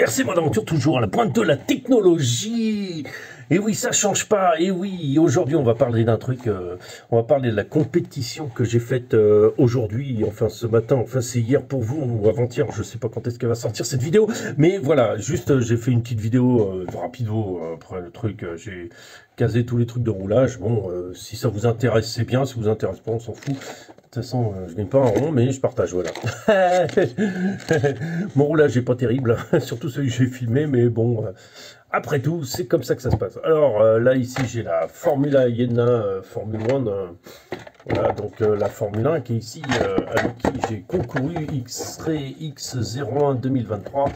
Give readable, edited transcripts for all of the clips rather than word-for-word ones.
RC Mode Aventure, toujours à la pointe de la technologie. Et oui, ça change pas. Et oui, aujourd'hui, on va parler d'un truc. On va parler de la compétition que j'ai faite aujourd'hui, enfin ce matin, enfin c'est hier pour vous ou avant-hier. Je sais pas quand est-ce qu'elle va sortir cette vidéo, mais voilà, juste j'ai fait une petite vidéo rapido après le truc. J'ai casé tous les trucs de roulage. Bon, si ça vous intéresse, c'est bien. Si vous intéresse pas, on s'en fout. De toute façon, je gagne pas en rond, mais je partage, voilà. Mon roulage n'est pas terrible, surtout celui que j'ai filmé, mais bon, après tout, c'est comme ça que ça se passe. Alors là, ici, j'ai la Formula Iena Formule 1, voilà, donc la Formule 1 qui est ici, avec qui j'ai concouru X-Ray X01 2023.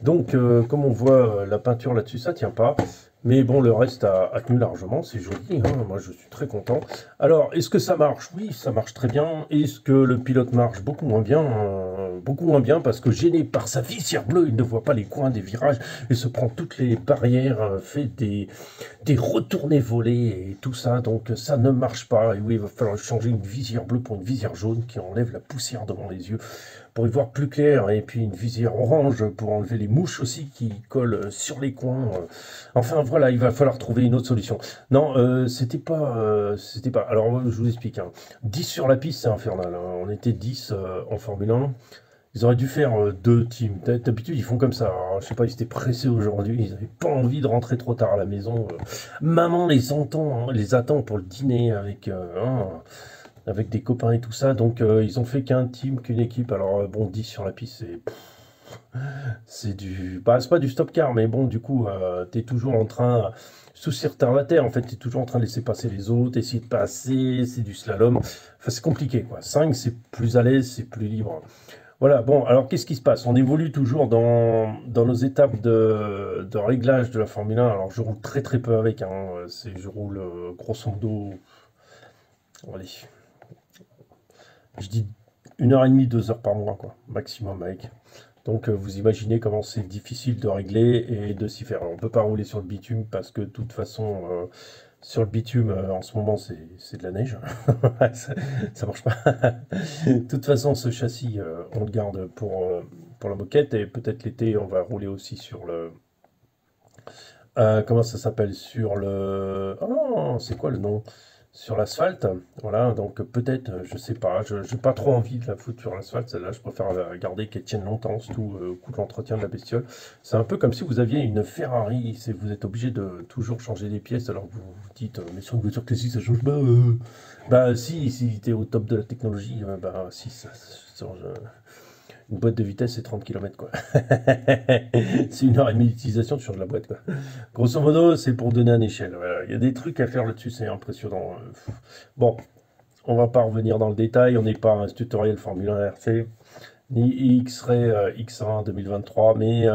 Donc, comme on voit, la peinture là-dessus, ça tient pas. Mais bon, le reste a tenu largement, c'est joli, hein, moi je suis très content. Alors, est-ce que ça marche? Oui, ça marche très bien. Est-ce que le pilote marche? Beaucoup moins bien, parce que gêné par sa visière bleue, il ne voit pas les coins des virages, et se prend toutes les barrières, fait des retournées volées et tout ça, donc ça ne marche pas. Et oui, il va falloir changer une visière bleue pour une visière jaune qui enlève la poussière devant les yeux, pour y voir plus clair, et puis une visière orange pour enlever les mouches aussi qui collent sur les coins. Enfin voilà, il va falloir trouver une autre solution. Non, c'était pas... Alors je vous explique, hein. 10 sur la piste, c'est infernal, hein. On était 10 en Formule 1. Ils auraient dû faire deux teams. D'habitude, ils font comme ça. Alors, je sais pas, ils étaient pressés aujourd'hui. Ils n'avaient pas envie de rentrer trop tard à la maison. Maman les attend pour le dîner avec des copains et tout ça. Donc, ils ont fait qu'un team, qu'une équipe. Alors, bon, 10 sur la piste, c'est du... Bah, c'est pas du stop-car, mais bon, du coup, t'es toujours en train... Souci retardataire, en fait, t'es toujours en train de laisser passer les autres, essayer de passer, c'est du slalom. Enfin, c'est compliqué, quoi. 5, c'est plus à l'aise, c'est plus libre. Voilà, bon, alors qu'est-ce qui se passe? On évolue toujours dans nos étapes de réglage de la Formule 1. Alors, je roule très très peu avec, hein. Je roule grosso modo... Allez, je dis 1h30, 2 heures par mois, quoi, maximum avec. Donc vous imaginez comment c'est difficile de régler et de s'y faire. Alors, on ne peut pas rouler sur le bitume parce que de toute façon, sur le bitume, en ce moment, c'est de la neige. Ça marche pas. De toute façon, ce châssis, on le garde pour la moquette, et peut-être l'été, on va rouler aussi sur le... comment ça s'appelle? Sur le... Oh, c'est quoi le nom? Sur l'asphalte, voilà, donc peut-être, je sais pas, je n'ai pas trop envie de la foutre sur l'asphalte, celle-là, je préfère la garder qu'elle tienne longtemps, surtout au coup de l'entretien de la bestiole. C'est un peu comme si vous aviez une Ferrari, vous êtes obligé de toujours changer les pièces, alors vous vous dites, mais sur une voiture classique, ça change pas. Bah si tu es au top de la technologie, bah si, ça change. Une boîte de vitesse, c'est 30 km, quoi. C'est 1h30 d'utilisation, tu changes la boîte, quoi. Grosso modo, c'est pour donner une échelle. Voilà. Il y a des trucs à faire là-dessus, c'est impressionnant. Bon, on va pas revenir dans le détail, on n'est pas un tutoriel Formule 1 RC, ni X-Ray X1 2023, mais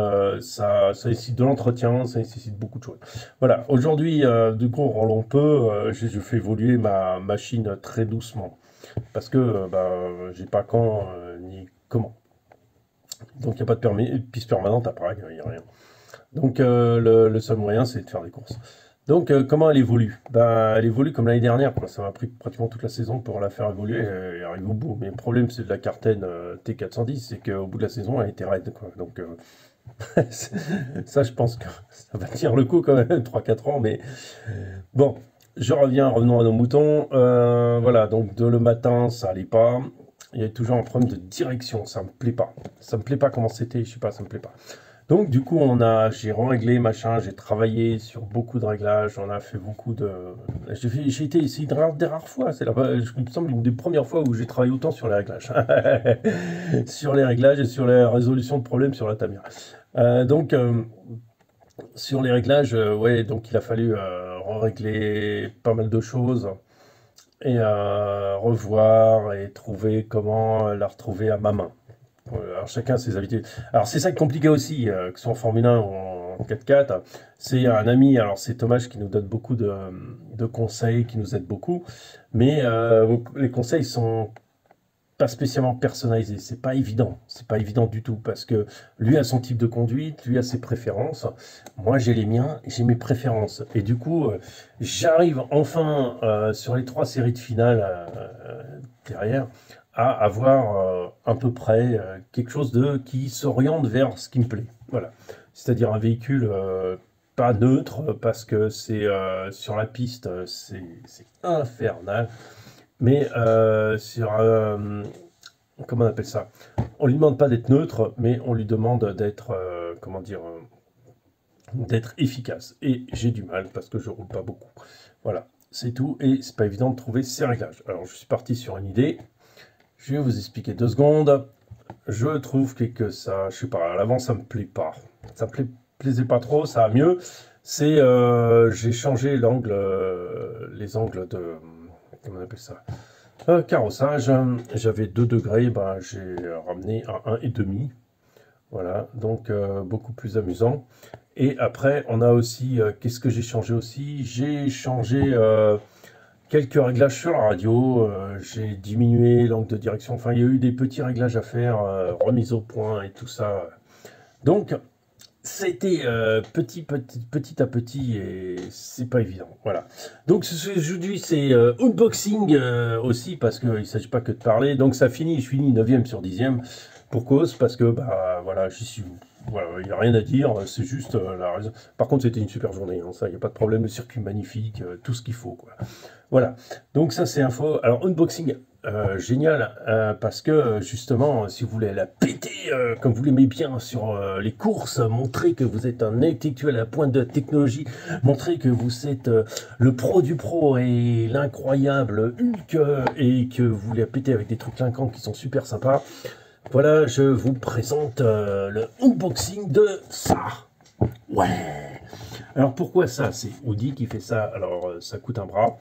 ça nécessite de l'entretien, ça nécessite beaucoup de choses. Voilà, aujourd'hui, du coup, on roule un peu, je fais évoluer ma machine très doucement, parce que j'ai pas quand ni comment. Donc il n'y a pas de piste permanente à Prague, il n'y a rien. Donc le seul moyen, c'est de faire des courses. Donc comment elle évolue? Elle évolue comme l'année dernière, quoi. Ça m'a pris pratiquement toute la saison pour la faire évoluer et arriver au bout. Mais le problème, c'est de la Carten T410, c'est qu'au bout de la saison, elle était raide, quoi. Donc ça, je pense que ça va tenir le coup quand même, 3-4 ans. Mais bon, revenons à nos moutons. Voilà, donc le matin, ça allait pas. Il y a toujours un problème de direction, ça me plaît pas. Ça me plaît pas comment c'était, je sais pas, ça me plaît pas. Donc du coup, j'ai réglé, machin, j'ai travaillé sur beaucoup de réglages, on a fait beaucoup de... J'ai été, c'est des rares fois, c'est il me semble une des premières fois où j'ai travaillé autant sur les réglages. Sur les réglages et sur la résolution de problèmes sur la Tamiya. Sur les réglages, ouais, donc il a fallu régler pas mal de choses et revoir et trouver comment la retrouver à ma main. Alors chacun ses habitudes. Alors c'est ça qui est compliqué aussi, que ce soit en Formule 1 ou en 4x4. C'est un ami, alors c'est Thomas qui nous donne beaucoup de conseils, qui nous aide beaucoup, mais les conseils sont pas spécialement personnalisé, c'est pas évident du tout, parce que lui a son type de conduite, lui a ses préférences, moi j'ai les miens, j'ai mes préférences, et du coup j'arrive enfin sur les 3 séries de finale derrière à avoir à peu près quelque chose qui s'oriente vers ce qui me plaît, voilà. c'est-à-dire un véhicule pas neutre, parce que c'est sur la piste, c'est infernal, mais sur... comment on appelle ça? On lui demande pas d'être neutre, mais on lui demande d'être, comment dire, d'être efficace. Et j'ai du mal, parce que je roule pas beaucoup. Voilà, c'est tout, et c'est pas évident de trouver ces réglages. Alors, je suis parti sur une idée. Je vais vous expliquer 2 secondes. Je trouve que ça, je sais pas, à l'avant ça me plaît pas. Ça me plaisait pas trop, ça va mieux. C'est, j'ai changé l'angle, les angles de, comment on appelle ça, carrossage. J'avais 2 degrés, ben, j'ai ramené à 1,5. Voilà, donc beaucoup plus amusant. Et après, on a aussi, qu'est-ce que j'ai changé aussi? J'ai changé quelques réglages sur la radio, j'ai diminué l'angle de direction, enfin il y a eu des petits réglages à faire, remise au point et tout ça. Donc c'était petit à petit et c'est pas évident. Voilà. Donc aujourd'hui c'est unboxing aussi parce qu'il ne s'agit pas que de parler. Donc ça finit, je finis 9e sur 10e pour cause parce que bah voilà, j'y suis. Voilà, il n'y a rien à dire, c'est juste la raison. Par contre, c'était une super journée, hein, ça, il n'y a pas de problème, le circuit magnifique, tout ce qu'il faut, quoi. Voilà, donc ça c'est info. Alors, unboxing, génial, parce que justement, si vous voulez la péter, comme vous l'aimez bien sur les courses, montrer que vous êtes un intellectuel à la pointe de la technologie, montrer que vous êtes le pro du pro et l'incroyable Hulk, et que vous voulez la péter avec des trucs clinquants qui sont super sympas. Voilà, je vous présente le unboxing de ça. Ouais. Alors pourquoi ça? C'est Audi qui fait ça. Alors ça coûte un bras.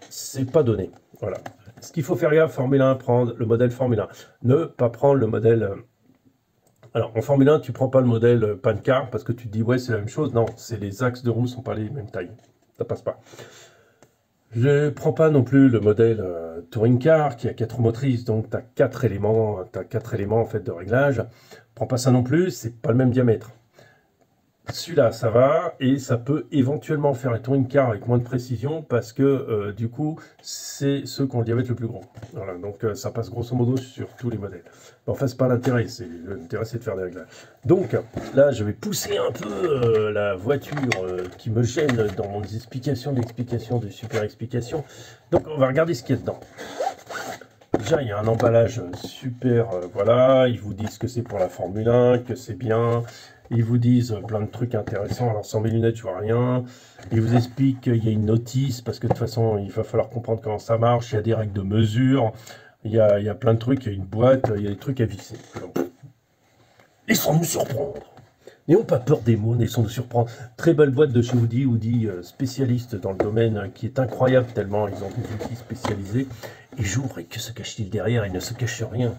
C'est pas donné. Voilà. Ce qu'il faut faire gaffe, Formule 1, prendre le modèle Formule 1. Ne pas prendre le modèle... Alors en Formule 1, tu prends pas le modèle Pancar parce que tu te dis ouais c'est la même chose. Non, c'est les axes de roue sont pas les mêmes tailles. Ça passe pas. Je ne prends pas non plus le modèle Touring Car qui a 4 motrices, donc tu as 4 éléments, en fait de réglage. Prends pas ça non plus, c'est pas le même diamètre. Celui-là, ça va, et ça peut éventuellement faire les touring car avec moins de précision, parce que du coup, c'est ceux qui ont le diamètre le plus gros. Voilà, donc ça passe grosso modo sur tous les modèles. Mais enfin, c'est pas l'intérêt, l'intérêt c'est de faire des réglages. Donc là, je vais pousser un peu la voiture qui me gêne dans mon explication de super explication. Donc on va regarder ce qu'il y a dedans. Déjà, il y a un emballage super, voilà, ils vous disent que c'est pour la Formule 1, que c'est bien. Ils vous disent plein de trucs intéressants. Alors sans mes lunettes, je vois rien. Ils vous expliquent qu'il y a une notice, parce que de toute façon, il va falloir comprendre comment ça marche. Il y a des règles de mesure. Il y a plein de trucs. Il y a une boîte. Il y a des trucs à visser. Laissons-nous surprendre. N'ayons pas peur des mots, laissons-nous surprendre. Très belle boîte de chez Audi, spécialiste dans le domaine, qui est incroyable tellement ils ont des outils spécialisés. Et j'ouvre, et que se cache-t-il derrière? Il ne se cache rien.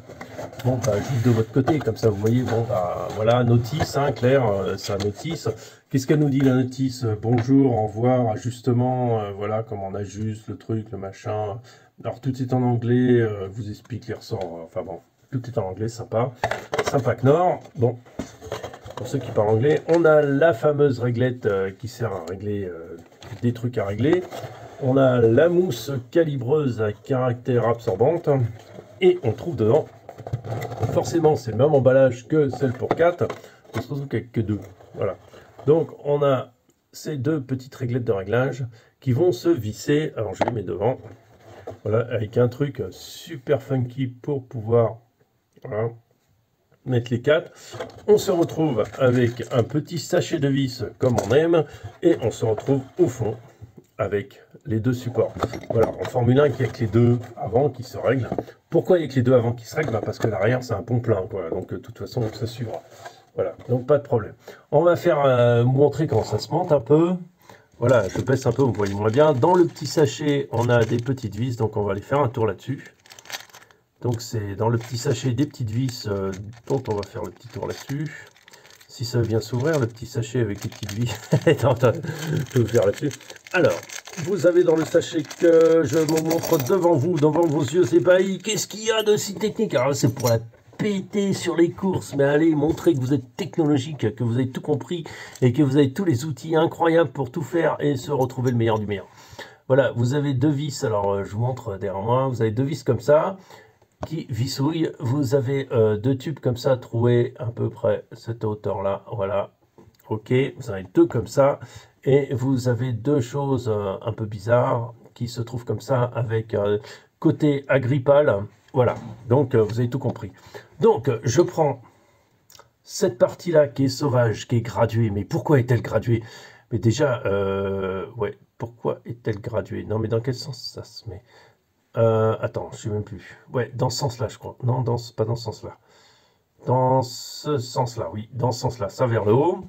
Bon, bah, j'ouvre de votre côté, comme ça vous voyez, bon, bah, voilà, notice, hein, Claire, c'est un notice. Qu'est-ce qu'elle nous dit la notice? Bonjour, au revoir, ajustement, voilà, comment on ajuste le truc, le machin. Alors tout est en anglais, vous explique les ressorts, enfin bon, tout est en anglais, sympa. Sympa Knorr. Bon. Pour ceux qui parlent anglais, on a la fameuse réglette qui sert à régler des trucs à régler. On a la mousse calibreuse à caractère absorbante. Et on trouve dedans, forcément c'est le même emballage que celle pour 4. On se retrouve avec que 2. Voilà. Donc on a ces 2 petites réglettes de réglage qui vont se visser. Alors je les mets devant. Voilà, avec un truc super funky pour pouvoir... Voilà, mettre les 4, on se retrouve avec un petit sachet de vis comme on aime, et on se retrouve au fond avec les 2 supports. Voilà, en Formule 1, il n'y a que les 2 avant qui se règlent. Pourquoi il n'y a que les 2 avant qui se règlent? Parce que l'arrière c'est un pont plein, quoi. Donc de toute façon ça suivra. Voilà, donc pas de problème. On va faire montrer comment ça se monte un peu. Voilà, je baisse un peu, vous voyez moins bien. Dans le petit sachet, on a des petites vis, donc on va aller faire un tour là-dessus. Donc c'est dans le petit sachet des petites vis, dont on va faire le petit tour là-dessus. Si ça veut bien s'ouvrir, le petit sachet avec les petites vis. Attends, je vais vous faire là-dessus. Alors, vous avez dans le sachet que je vous montre devant vous, devant vos yeux ébahis. Qu'est-ce qu'il y a de si technique? Alors c'est pour la péter sur les courses, mais allez montrer que vous êtes technologique, que vous avez tout compris et que vous avez tous les outils incroyables pour tout faire et se retrouver le meilleur du meilleur. Voilà, vous avez 2 vis, alors je vous montre derrière moi, vous avez 2 vis comme ça, qui vissouille. Vous avez 2 tubes comme ça troués à peu près cette hauteur là, voilà, Ok, vous en avez deux comme ça. Et vous avez deux choses un peu bizarres qui se trouvent comme ça avec côté agrippal. Voilà, donc vous avez tout compris. Donc je prends cette partie-là qui est sauvage, qui est graduée. Mais pourquoi est-elle graduée? Mais déjà, ouais, pourquoi est-elle graduée? Non, mais dans quel sens ça se met? Attends, je sais même plus. Ouais, dans ce sens-là, je crois. Non, pas dans ce sens-là. Dans ce sens-là, oui, dans ce sens-là. Ça vers le haut.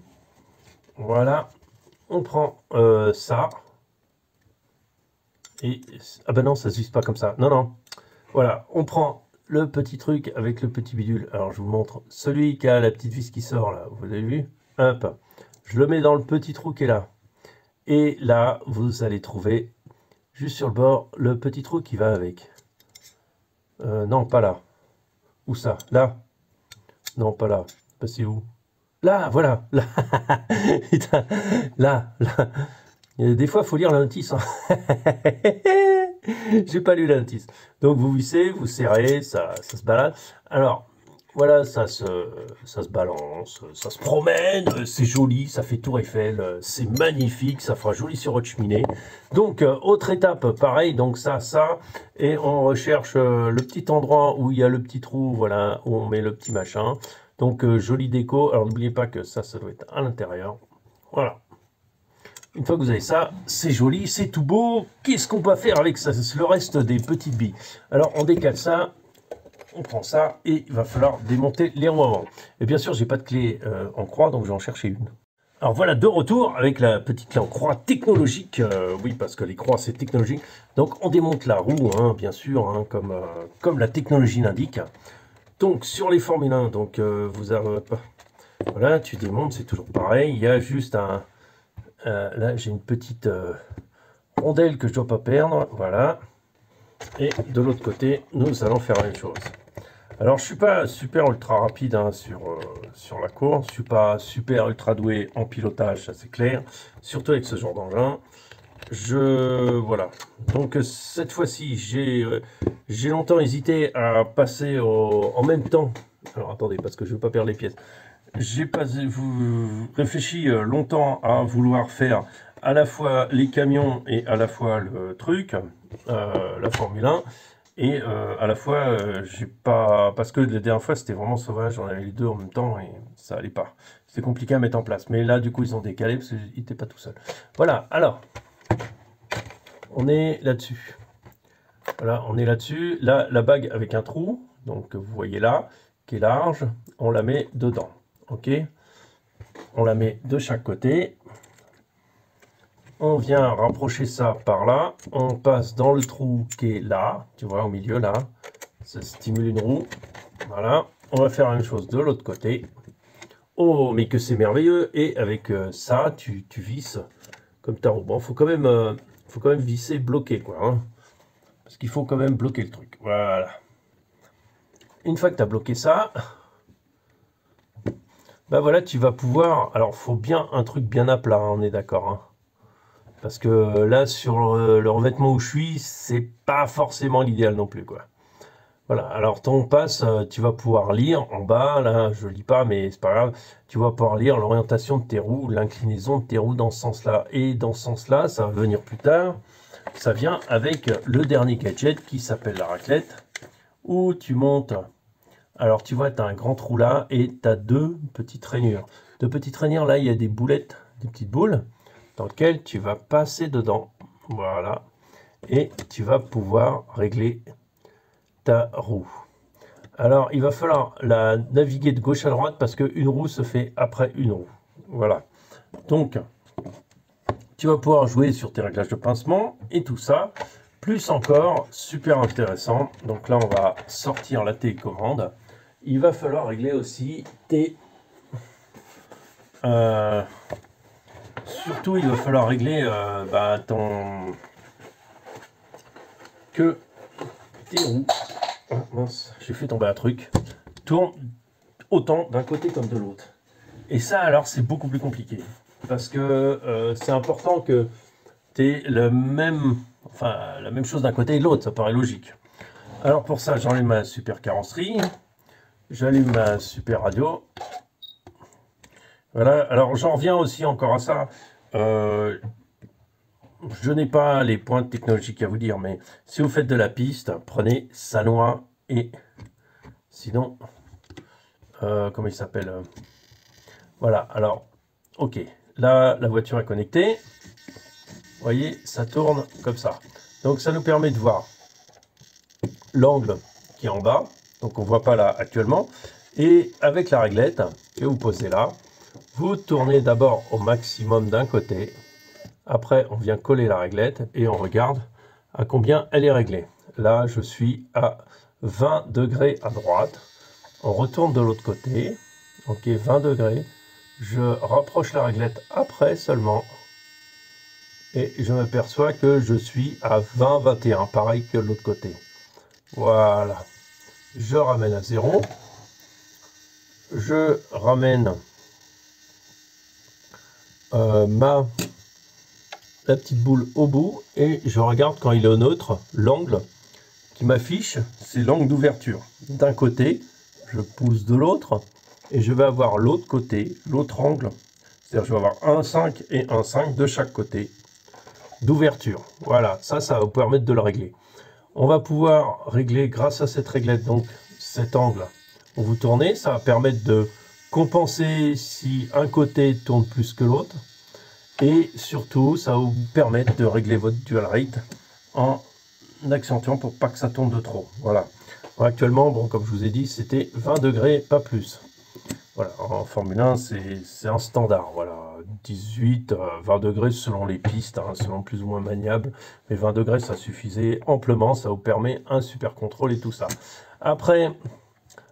Voilà. On prend ça. Et... Ah ben non, ça se vise pas comme ça. Non, non. Voilà, on prend le petit truc avec le petit bidule. Alors, je vous montre. Celui qui a la petite vis qui sort, là. Vous avez vu? Hop. Je le mets dans le petit trou qui est là. Et là, vous allez trouver, juste sur le bord, le petit trou qui va avec. Non, pas là. Où ça? Là? Non, pas là. C'est où? Là, voilà. Là. Putain. Là, là. Des fois, il faut lire la notice. Hein. J'ai pas lu la notice. Donc, vous vissez, vous serrez, ça se balade. Alors, voilà, ça se balance, ça se promène, c'est joli, ça fait tour Eiffel, c'est magnifique, ça fera joli sur votre cheminée. Donc, autre étape, pareil, donc ça, et on recherche le petit endroit où il y a le petit trou, voilà, où on met le petit machin. Donc, jolie déco. Alors, n'oubliez pas que ça doit être à l'intérieur. Voilà. Une fois que vous avez ça, c'est joli, c'est tout beau. Qu'est-ce qu'on peut faire avec ça? C'est le reste des petites billes. Alors, on décale ça. On prend ça et il va falloir démonter les roues avant. Et bien sûr, j'ai pas de clé en croix, donc je vais en chercher une. Alors voilà, de retour avec la petite clé en croix technologique. Oui, parce que les croix, c'est technologique. Donc on démonte la roue, hein, bien sûr, hein, comme la technologie l'indique. Donc sur les Formule 1, donc vous avez... Voilà, tu démontes, c'est toujours pareil. Il y a juste un... là, j'ai une petite rondelle que je dois pas perdre. Voilà. Et de l'autre côté, nous allons faire la même chose. Alors, je suis pas super ultra rapide hein, sur la course. Je suis pas super ultra doué en pilotage, ça c'est clair. Surtout avec ce genre d'engin. Voilà. Donc, cette fois-ci, j'ai longtemps hésité à passer en même temps. Alors, attendez, parce que je ne veux pas perdre les pièces. J'ai réfléchi longtemps à vouloir faire à la fois les camions et à la fois le truc, la Formule 1. Et à la fois, j'ai pas... Parce que la dernière fois, c'était vraiment sauvage, on avait les deux en même temps et ça allait pas. C'était compliqué à mettre en place. Mais là, du coup, ils ont décalé parce qu'ils n'étaient pas tout seuls. Voilà, alors, on est là-dessus. Voilà, on est là-dessus. Là, la bague avec un trou, donc vous voyez là, qui est large, on la met dedans. Ok? On la met de chaque côté. On vient rapprocher ça par là, on passe dans le trou qui est là, tu vois, au milieu là, ça stimule une roue, voilà, on va faire la même chose de l'autre côté. Oh, mais que c'est merveilleux, et avec ça, tu visses comme ta roue. Bon, faut quand même visser, bloquer, quoi, hein, parce qu'il faut quand même bloquer le truc, voilà. Une fois que tu as bloqué ça, bah voilà, tu vas pouvoir, alors, faut bien un truc bien à plat, hein, on est d'accord, hein. Parce que là, sur le revêtement où je suis, c'est pas forcément l'idéal non plus, quoi. Voilà, alors ton passe, tu vas pouvoir lire en bas, là, je lis pas, mais c'est pas grave. Tu vas pouvoir lire l'orientation de tes roues, l'inclinaison de tes roues dans ce sens-là. Et dans ce sens-là, ça va venir plus tard. Ça vient avec le dernier gadget qui s'appelle la raclette, où tu montes. Alors, tu vois, tu as un grand trou là, et tu as deux petites rainures. Deux petites rainures, là, il y a des boulettes, des petites boules, dans lequel tu vas passer dedans, voilà, et tu vas pouvoir régler ta roue. Alors, il va falloir la naviguer de gauche à droite parce qu'une roue se fait après une roue, voilà. Donc, tu vas pouvoir jouer sur tes réglages de pincement et tout ça, plus encore, super intéressant. Donc là, on va sortir la télécommande. Il va falloir régler aussi tes... surtout, il va falloir régler que tes roues, oh, mince, j'ai fait tomber un truc, tournent autant d'un côté comme de l'autre. Et ça, alors, c'est beaucoup plus compliqué. Parce que c'est important que tu aies la même chose d'un côté et de l'autre, ça paraît logique. Alors pour ça, j'enlève ma super carrosserie, j'allume ma super radio. Voilà, alors j'en reviens aussi encore à ça. Euh, je n'ai pas les points technologiques à vous dire, mais si vous faites de la piste, prenez Sanois et sinon, comment il s'appelle voilà, alors, ok, là, la voiture est connectée. Vous voyez, ça tourne comme ça. Donc ça nous permet de voir l'angle qui est en bas, donc on ne voit pas là actuellement. Et avec la réglette que vous posez là, vous tournez d'abord au maximum d'un côté. Après, on vient coller la réglette et on regarde à combien elle est réglée. Là, je suis à 20 degrés à droite. On retourne de l'autre côté. Ok, 20 degrés. Je rapproche la réglette après seulement. Et je m'aperçois que je suis à 20-21, pareil que de l'autre côté. Voilà. Je ramène à 0. Je ramène la petite boule au bout et je regarde quand il est au neutre, l'angle qui m'affiche, c'est l'angle d'ouverture. D'un côté, je pousse de l'autre et je vais avoir l'autre côté, l'autre angle. C'est-à-dire je vais avoir 1,5 et 1,5 de chaque côté d'ouverture. Voilà, ça va vous permettre de le régler. On va pouvoir régler grâce à cette réglette, donc cet angle. On vous tournez, ça va permettre de compenser si un côté tourne plus que l'autre. Et surtout, ça va vous permettre de régler votre dual rate en accentuant pour pas que ça tourne de trop. Voilà. Actuellement, bon, comme je vous ai dit, c'était 20 degrés, pas plus. Voilà, en Formule 1, c'est un standard. Voilà, 18, 20 degrés selon les pistes, hein, selon plus ou moins maniable. Mais 20 degrés, ça suffisait amplement. Ça vous permet un super contrôle et tout ça. Après,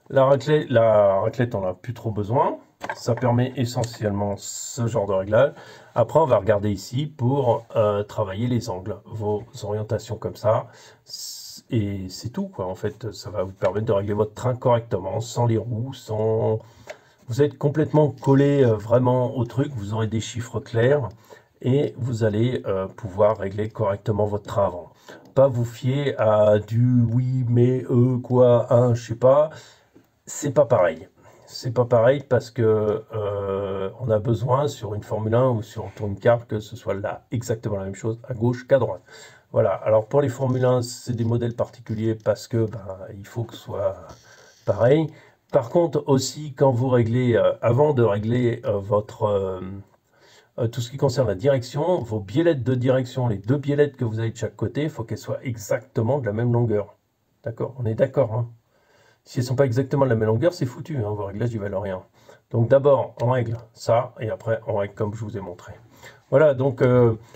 la raclette, on n'a plus trop besoin. Ça permet essentiellement ce genre de réglage. Après, on va regarder ici pour travailler les angles, vos orientations comme ça. Et c'est tout, quoi. En fait, ça va vous permettre de régler votre train correctement, sans les roues, sans... Vous êtes complètement collé vraiment au truc, vous aurez des chiffres clairs et vous allez pouvoir régler correctement votre train avant. Pas vous fier à du oui, mais quoi, je sais pas. C'est pas pareil. C'est pas pareil parce que on a besoin sur une Formule 1 ou sur une carte que ce soit là exactement la même chose à gauche qu'à droite. Voilà. Alors pour les Formule 1, c'est des modèles particuliers parce que il faut que ce soit pareil. Par contre aussi quand vous réglez, avant de régler votre tout ce qui concerne la direction, vos biellettes de direction, les deux biellettes que vous avez de chaque côté, il faut qu'elles soient exactement de la même longueur. D'accord? On est d'accord, hein? Si elles ne sont pas exactement de la même longueur, c'est foutu, hein, vos réglages, ils valent rien. Donc d'abord, on règle ça, et après, on règle comme je vous ai montré. Voilà, donc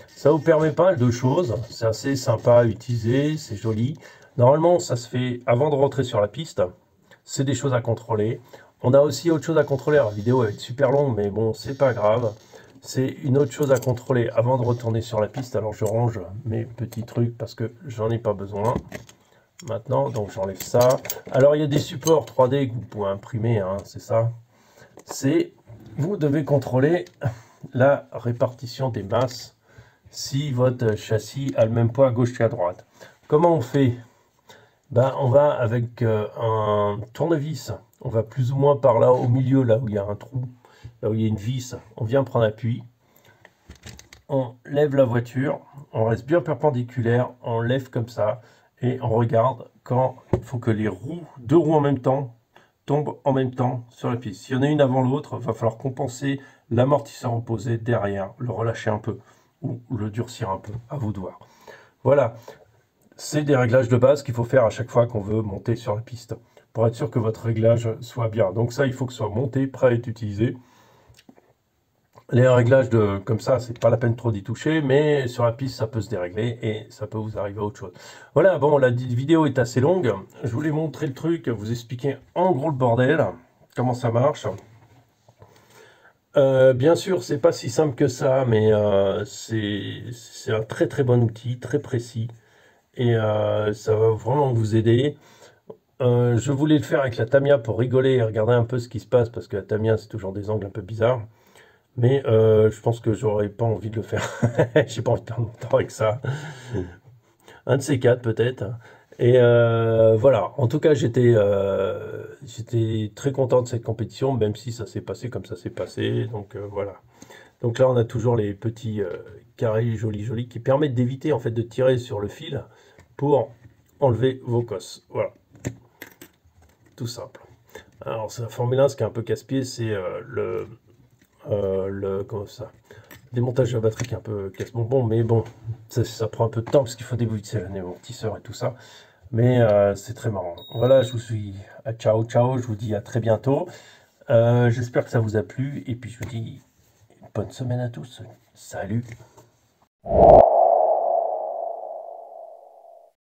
ça vous permet pas mal de choses. C'est assez sympa à utiliser, c'est joli. Normalement, ça se fait avant de rentrer sur la piste. C'est des choses à contrôler. On a aussi autre chose à contrôler. La vidéo va être super longue, mais bon, c'est pas grave. C'est une autre chose à contrôler avant de retourner sur la piste. Alors je range mes petits trucs parce que j'en ai pas besoin. Maintenant, donc j'enlève ça. Alors il y a des supports 3D que vous pouvez imprimer, hein, c'est ça. Vous devez contrôler la répartition des masses si votre châssis a le même poids à gauche qu'à droite. Comment on fait? On va avec un tournevis. On va plus ou moins par là au milieu, là où il y a un trou, là où il y a une vis. On vient prendre appui. On lève la voiture. On reste bien perpendiculaire. On lève comme ça. Et on regarde quand il faut que les roues, deux roues en même temps, tombent en même temps sur la piste. S'il y en a une avant l'autre, il va falloir compenser l'amortisseur opposé derrière, le relâcher un peu ou le durcir un peu, à vous de voir. Voilà, c'est des réglages de base qu'il faut faire à chaque fois qu'on veut monter sur la piste, pour être sûr que votre réglage soit bien. Donc ça, il faut que ce soit monté, prêt à être utilisé. Les réglages comme ça, c'est pas la peine trop d'y toucher, mais sur la piste, ça peut se dérégler et ça peut vous arriver à autre chose. Voilà, bon, la vidéo est assez longue. Je voulais montrer le truc, vous expliquer en gros le bordel, comment ça marche. Bien sûr, c'est pas si simple que ça, mais c'est un très très bon outil, très précis, et ça va vraiment vous aider. Je voulais le faire avec la Tamiya pour rigoler et regarder un peu ce qui se passe, parce que la Tamiya, c'est toujours des angles un peu bizarres. Mais je pense que j'aurais pas envie de le faire. J'ai pas envie de perdre mon temps avec ça. Un de ces quatre peut-être. Et voilà, en tout cas, j'étais très content de cette compétition, même si ça s'est passé comme ça s'est passé. Donc voilà. Donc là, on a toujours les petits carrés jolis qui permettent d'éviter en fait de tirer sur le fil pour enlever vos cosses. Voilà, tout simple. Alors, c'est la Formule 1, ce qui est un peu casse-pied, c'est comment ça, démontage de la batterie qui est un peu casse-bonbon, mais bon, ça prend un peu de temps parce qu'il faut dévisser l'amortisseur et tout ça. Mais c'est très marrant. Voilà, je vous suis à ciao, je vous dis à très bientôt. J'espère que ça vous a plu et puis je vous dis bonne semaine à tous. Salut!